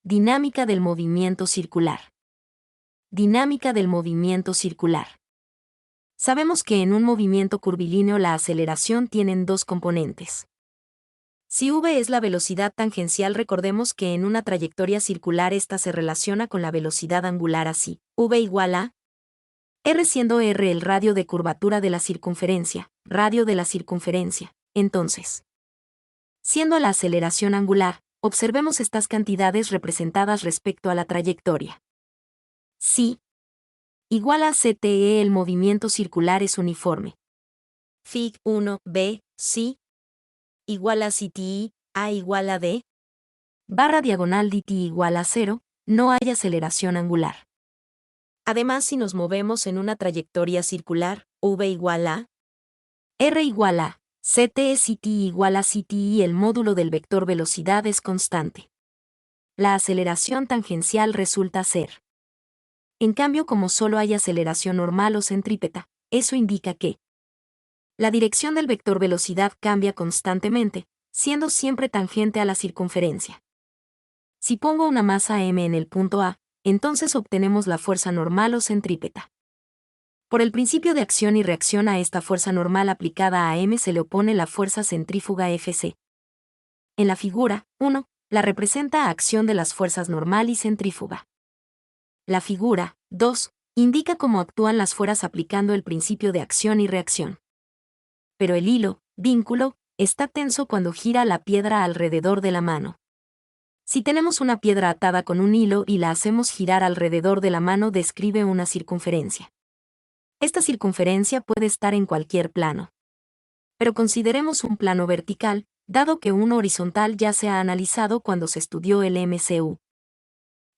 Dinámica del movimiento circular. Dinámica del movimiento circular. Sabemos que en un movimiento curvilíneo la aceleración tiene dos componentes. Si v es la velocidad tangencial, recordemos que en una trayectoria circular esta se relaciona con la velocidad angular así, v igual a r, siendo r el radio de curvatura de la circunferencia, radio de la circunferencia. Entonces, siendo la aceleración angular, observemos estas cantidades representadas respecto a la trayectoria. Si igual a CTE, el movimiento circular es uniforme. Fig 1b, si igual a CTI, A igual a D, barra diagonal dt igual a 0, no hay aceleración angular. Además, si nos movemos en una trayectoria circular, v igual a r igual a CT, CT igual a CTI, el módulo del vector velocidad es constante. La aceleración tangencial resulta ser. En cambio, como solo hay aceleración normal o centrípeta, eso indica que la dirección del vector velocidad cambia constantemente, siendo siempre tangente a la circunferencia. Si pongo una masa m en el punto A, entonces obtenemos la fuerza normal o centrípeta. Por el principio de acción y reacción a esta fuerza normal aplicada a m se le opone la fuerza centrífuga Fc. En la figura 1, la representa a acción de las fuerzas normal y centrífuga. La figura 2 indica cómo actúan las fuerzas aplicando el principio de acción y reacción. Pero el hilo, vínculo, está tenso cuando gira la piedra alrededor de la mano. Si tenemos una piedra atada con un hilo y la hacemos girar alrededor de la mano, describe una circunferencia. Esta circunferencia puede estar en cualquier plano. Pero consideremos un plano vertical, dado que uno horizontal ya se ha analizado cuando se estudió el MCU.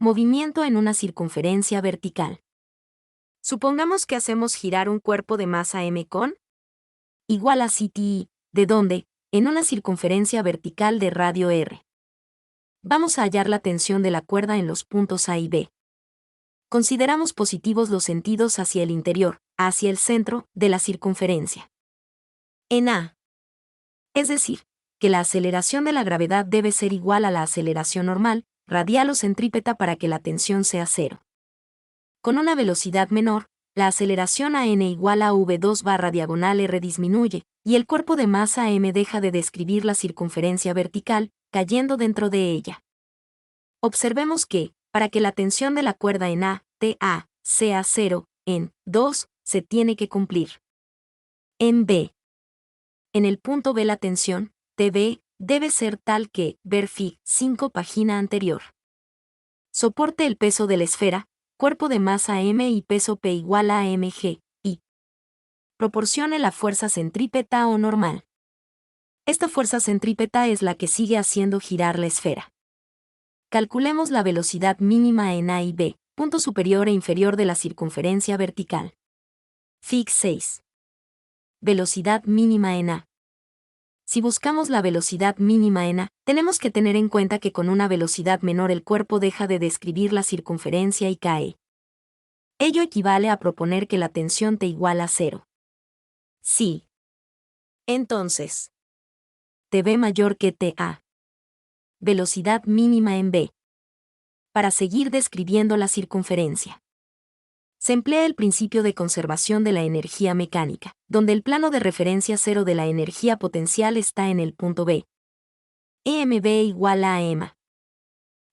Movimiento en una circunferencia vertical. Supongamos que hacemos girar un cuerpo de masa m con igual a CTI, de donde, en una circunferencia vertical de radio r. Vamos a hallar la tensión de la cuerda en los puntos A y B. Consideramos positivos los sentidos hacia el interior, hacia el centro, de la circunferencia. En A. Es decir, que la aceleración de la gravedad debe ser igual a la aceleración normal, radial o centrípeta para que la tensión sea cero. Con una velocidad menor, la aceleración a n igual a v2 barra diagonal r disminuye, y el cuerpo de masa m deja de describir la circunferencia vertical, cayendo dentro de ella. Observemos que, para que la tensión de la cuerda en A, TA, sea 0, en 2, se tiene que cumplir. En B. En el punto B la tensión, TB, debe ser tal que, ver Fig 5 página anterior. Soporte el peso de la esfera, cuerpo de masa m y peso P igual a mg, y proporcione la fuerza centrípeta o normal. Esta fuerza centrípeta es la que sigue haciendo girar la esfera. Calculemos la velocidad mínima en A y B, punto superior e inferior de la circunferencia vertical. Fig 6. Velocidad mínima en A. Si buscamos la velocidad mínima en A, tenemos que tener en cuenta que con una velocidad menor el cuerpo deja de describir la circunferencia y cae. Ello equivale a proponer que la tensión T igual a 0. Sí. Entonces, TB mayor que TA. Velocidad mínima en B. Para seguir describiendo la circunferencia, se emplea el principio de conservación de la energía mecánica, donde el plano de referencia cero de la energía potencial está en el punto B. EMB igual a EMA.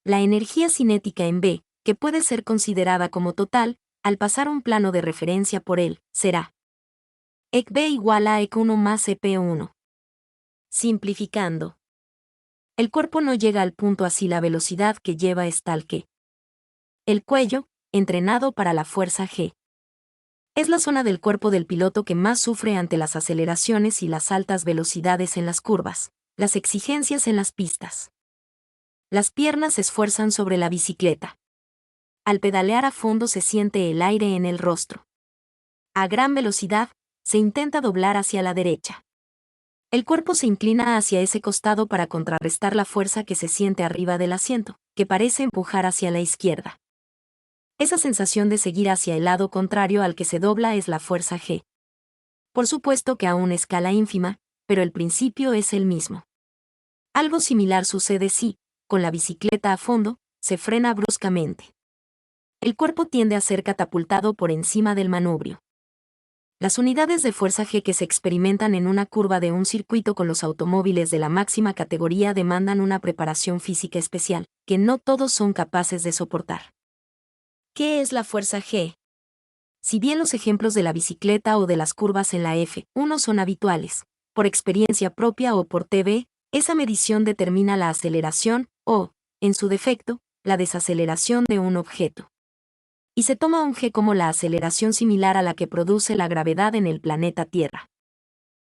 La energía cinética en B, que puede ser considerada como total, al pasar un plano de referencia por él, será ECB igual a EC1 más EP1. Simplificando, el cuerpo no llega al punto así la velocidad que lleva es tal que el cuello, entrenado para la fuerza G. Es la zona del cuerpo del piloto que más sufre ante las aceleraciones y las altas velocidades en las curvas, las exigencias en las pistas. Las piernas se esfuerzan sobre la bicicleta. Al pedalear a fondo se siente el aire en el rostro. A gran velocidad, se intenta doblar hacia la derecha. El cuerpo se inclina hacia ese costado para contrarrestar la fuerza que se siente arriba del asiento, que parece empujar hacia la izquierda. Esa sensación de seguir hacia el lado contrario al que se dobla es la fuerza G. Por supuesto que a una escala ínfima, pero el principio es el mismo. Algo similar sucede si, con la bicicleta a fondo, se frena bruscamente. El cuerpo tiende a ser catapultado por encima del manubrio. Las unidades de fuerza G que se experimentan en una curva de un circuito con los automóviles de la máxima categoría demandan una preparación física especial, que no todos son capaces de soportar. ¿Qué es la fuerza G? Si bien los ejemplos de la bicicleta o de las curvas en la F1 son habituales, por experiencia propia o por TV, esa medición determina la aceleración o, en su defecto, la desaceleración de un objeto. Y se toma un G como la aceleración similar a la que produce la gravedad en el planeta Tierra.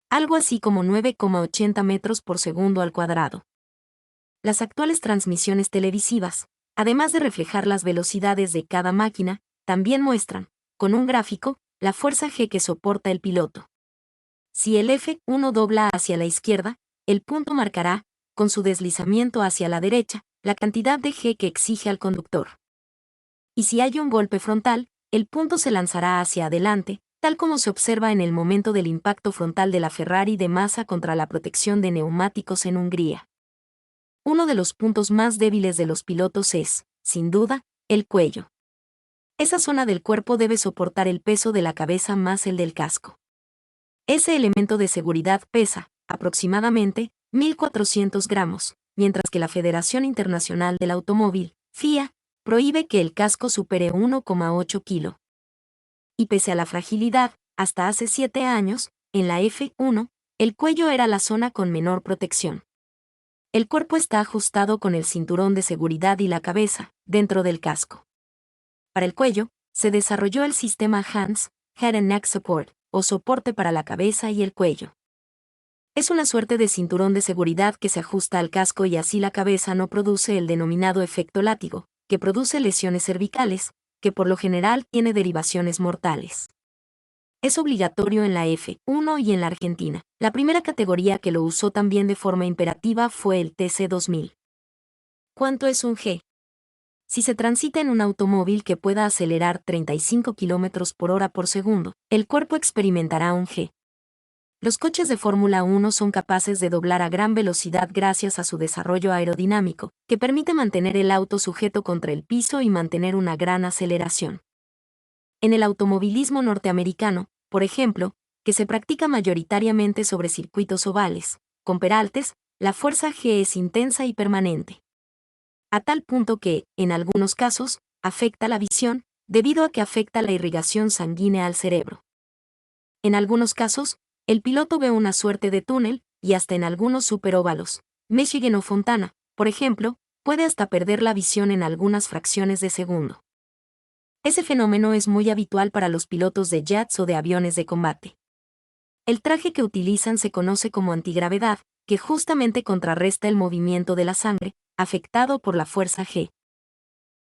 Algo así como 9,80 metros por segundo al cuadrado. Las actuales transmisiones televisivas, además de reflejar las velocidades de cada máquina, también muestran, con un gráfico, la fuerza G que soporta el piloto. Si el F1 dobla hacia la izquierda, el punto marcará, con su deslizamiento hacia la derecha, la cantidad de G que exige al conductor. Y si hay un golpe frontal, el punto se lanzará hacia adelante, tal como se observa en el momento del impacto frontal de la Ferrari de Massa contra la protección de neumáticos en Hungría. Uno de los puntos más débiles de los pilotos es, sin duda, el cuello. Esa zona del cuerpo debe soportar el peso de la cabeza más el del casco. Ese elemento de seguridad pesa, aproximadamente, 1.400 gramos, mientras que la Federación Internacional del Automóvil, FIA, prohíbe que el casco supere 1,8 kg. Y pese a la fragilidad, hasta hace 7 años, en la F1, el cuello era la zona con menor protección. El cuerpo está ajustado con el cinturón de seguridad y la cabeza, dentro del casco. Para el cuello, se desarrolló el sistema HANS, Head and Neck Support, o soporte para la cabeza y el cuello. Es una suerte de cinturón de seguridad que se ajusta al casco y así la cabeza no produce el denominado efecto látigo, que produce lesiones cervicales, que por lo general tiene derivaciones mortales. Es obligatorio en la F1 y en la Argentina. La primera categoría que lo usó también de forma imperativa fue el TC2000. ¿Cuánto es un G? Si se transita en un automóvil que pueda acelerar 35 km por hora por segundo, el cuerpo experimentará un G. Los coches de Fórmula 1 son capaces de doblar a gran velocidad gracias a su desarrollo aerodinámico, que permite mantener el auto sujeto contra el piso y mantener una gran aceleración. En el automovilismo norteamericano, por ejemplo, que se practica mayoritariamente sobre circuitos ovales, con peraltes, la fuerza G es intensa y permanente. A tal punto que, en algunos casos, afecta la visión, debido a que afecta la irrigación sanguínea al cerebro. En algunos casos, el piloto ve una suerte de túnel, y hasta en algunos superóvalos, Michigan o Fontana, por ejemplo, puede hasta perder la visión en algunas fracciones de segundo. Ese fenómeno es muy habitual para los pilotos de jets o de aviones de combate. El traje que utilizan se conoce como antigravedad, que justamente contrarresta el movimiento de la sangre, afectado por la fuerza G.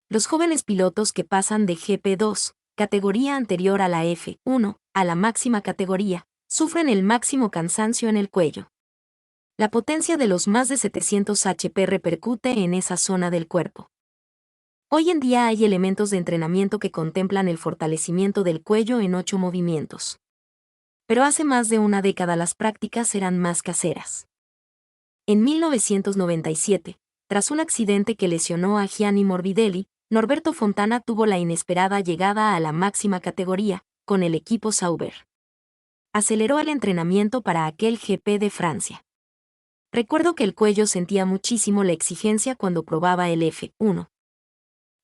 Los jóvenes pilotos que pasan de GP2, categoría anterior a la F1, a la máxima categoría, sufren el máximo cansancio en el cuello. La potencia de los más de 700 HP repercute en esa zona del cuerpo. Hoy en día hay elementos de entrenamiento que contemplan el fortalecimiento del cuello en 8 movimientos. Pero hace más de una década las prácticas eran más caseras. En 1997, tras un accidente que lesionó a Gianni Morbidelli, Norberto Fontana tuvo la inesperada llegada a la máxima categoría, con el equipo Sauber. Aceleró el entrenamiento para aquel GP de Francia. Recuerdo que el cuello sentía muchísimo la exigencia cuando probaba el F1.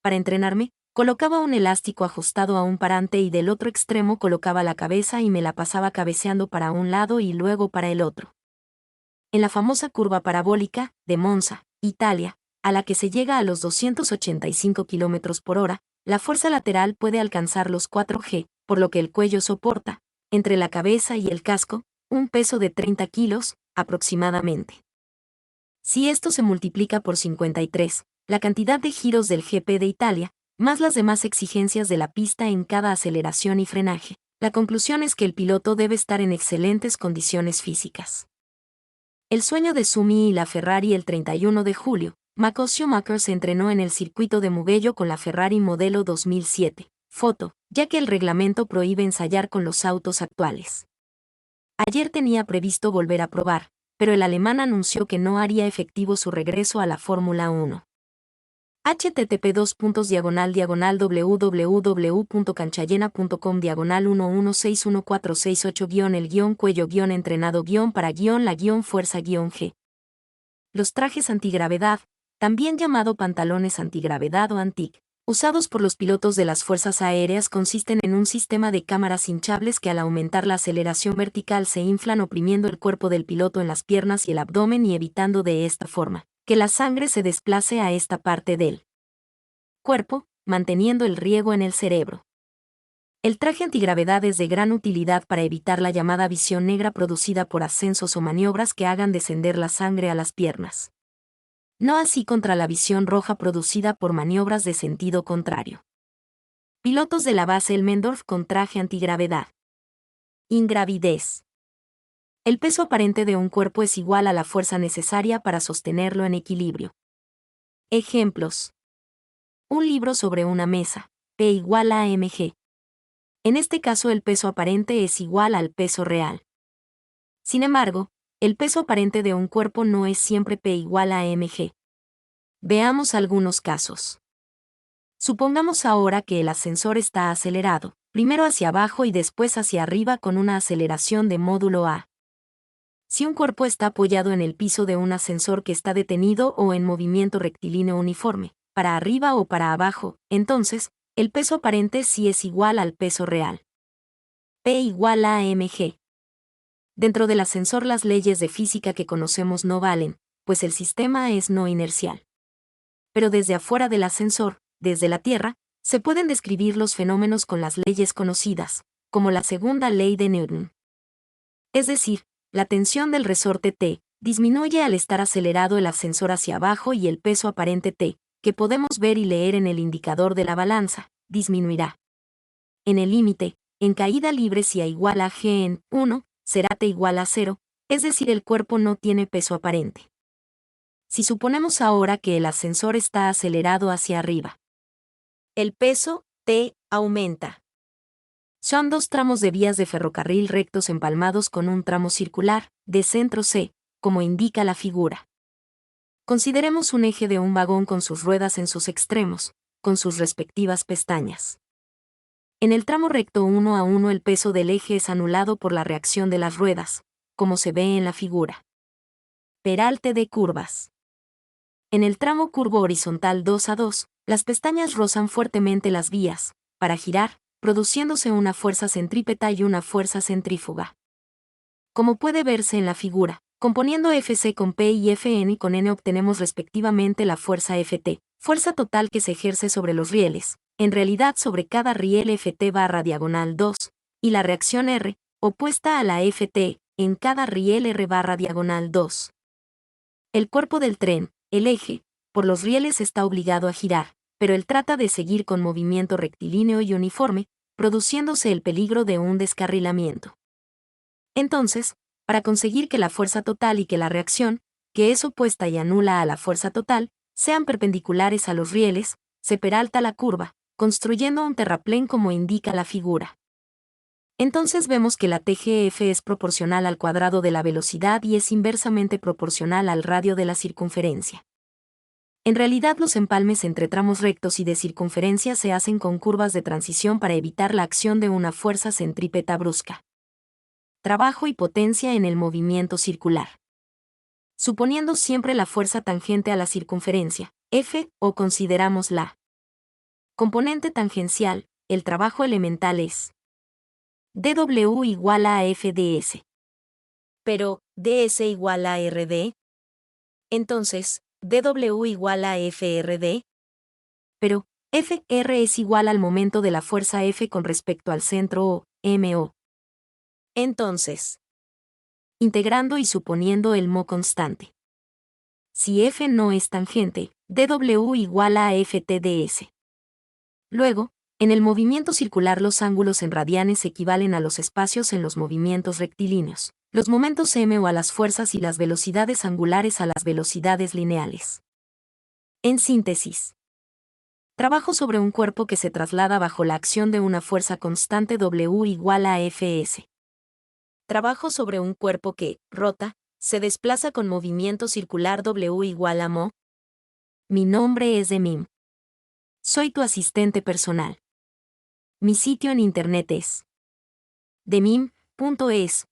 Para entrenarme, colocaba un elástico ajustado a un parante y del otro extremo colocaba la cabeza y me la pasaba cabeceando para un lado y luego para el otro. En la famosa curva parabólica, de Monza, Italia, a la que se llega a los 285 km por hora, la fuerza lateral puede alcanzar los 4 G, por lo que el cuello soporta, entre la cabeza y el casco, un peso de 30 kilos, aproximadamente. Si esto se multiplica por 53, la cantidad de giros del GP de Italia, más las demás exigencias de la pista en cada aceleración y frenaje, la conclusión es que el piloto debe estar en excelentes condiciones físicas. El sueño de Sumi y la Ferrari. El 31 de julio, Michael Schumacher se entrenó en el circuito de Mugello con la Ferrari modelo 2007. Foto, ya que el reglamento prohíbe ensayar con los autos actuales. Ayer tenía previsto volver a probar, pero el alemán anunció que no haría efectivo su regreso a la Fórmula 1. http://www.canchallena.com/11614-el-cuello-entrenado-para-la-fuerza-gravedad, Los trajes antigravedad, también llamado pantalones antigravedad o ANTIG, usados por los pilotos de las fuerzas aéreas consisten en un sistema de cámaras hinchables que al aumentar la aceleración vertical se inflan oprimiendo el cuerpo del piloto en las piernas y el abdomen y evitando de esta forma que la sangre se desplace a esta parte del cuerpo, manteniendo el riego en el cerebro. El traje antigravedad es de gran utilidad para evitar la llamada visión negra producida por ascensos o maniobras que hagan descender la sangre a las piernas. No así contra la visión roja producida por maniobras de sentido contrario. Pilotos de la base Elmendorf con traje antigravedad. Ingravidez. El peso aparente de un cuerpo es igual a la fuerza necesaria para sostenerlo en equilibrio. Ejemplos. Un libro sobre una mesa, P igual a mg. En este caso el peso aparente es igual al peso real. Sin embargo, el peso aparente de un cuerpo no es siempre P igual a mg. Veamos algunos casos. Supongamos ahora que el ascensor está acelerado, primero hacia abajo y después hacia arriba con una aceleración de módulo A. Si un cuerpo está apoyado en el piso de un ascensor que está detenido o en movimiento rectilíneo uniforme, para arriba o para abajo, entonces, el peso aparente sí es igual al peso real. P igual a mg. Dentro del ascensor las leyes de física que conocemos no valen, pues el sistema es no inercial. Pero desde afuera del ascensor, desde la Tierra, se pueden describir los fenómenos con las leyes conocidas, como la segunda ley de Newton. Es decir, la tensión del resorte T disminuye al estar acelerado el ascensor hacia abajo y el peso aparente T, que podemos ver y leer en el indicador de la balanza, disminuirá. En el límite, en caída libre si A igual a G en 1, será T igual a 0, es decir, el cuerpo no tiene peso aparente. Si suponemos ahora que el ascensor está acelerado hacia arriba, el peso, T, aumenta. Son dos tramos de vías de ferrocarril rectos empalmados con un tramo circular, de centro C, como indica la figura. Consideremos un eje de un vagón con sus ruedas en sus extremos, con sus respectivas pestañas. En el tramo recto 1 a 1 el peso del eje es anulado por la reacción de las ruedas, como se ve en la figura. Peralte de curvas. En el tramo curvo horizontal 2 a 2, las pestañas rozan fuertemente las vías, para girar, produciéndose una fuerza centrípeta y una fuerza centrífuga. Como puede verse en la figura, componiendo Fc con P y Fn con N obtenemos respectivamente la fuerza Ft, fuerza total que se ejerce sobre los rieles, en realidad sobre cada riel Ft barra diagonal 2, y la reacción R, opuesta a la Ft, en cada riel R barra diagonal 2. El cuerpo del tren, el eje, por los rieles está obligado a girar, pero él trata de seguir con movimiento rectilíneo y uniforme, produciéndose el peligro de un descarrilamiento. Entonces, para conseguir que la fuerza total y que la reacción, que es opuesta y anula a la fuerza total, sean perpendiculares a los rieles, se peralta la curva, construyendo un terraplén como indica la figura. Entonces vemos que la TGF es proporcional al cuadrado de la velocidad y es inversamente proporcional al radio de la circunferencia. En realidad los empalmes entre tramos rectos y de circunferencia se hacen con curvas de transición para evitar la acción de una fuerza centrípeta brusca. Trabajo y potencia en el movimiento circular. Suponiendo siempre la fuerza tangente a la circunferencia, F, o consideramos la componente tangencial, el trabajo elemental es dW igual a FdS. Pero, ¿ds igual a RD? Entonces, dW igual a FRD. Pero, FR es igual al momento de la fuerza F con respecto al centro O, MO. Entonces, integrando y suponiendo el mo constante. Si F no es tangente, dW igual a FTds. Luego, en el movimiento circular los ángulos en radianes equivalen a los espacios en los movimientos rectilíneos, los momentos m o a las fuerzas y las velocidades angulares a las velocidades lineales. En síntesis, trabajo sobre un cuerpo que se traslada bajo la acción de una fuerza constante W igual a Fs. Trabajo sobre un cuerpo que, rota, se desplaza con movimiento circular W igual a mo. Mi nombre es Demim. Soy tu asistente personal. Mi sitio en internet es demim.es.tl.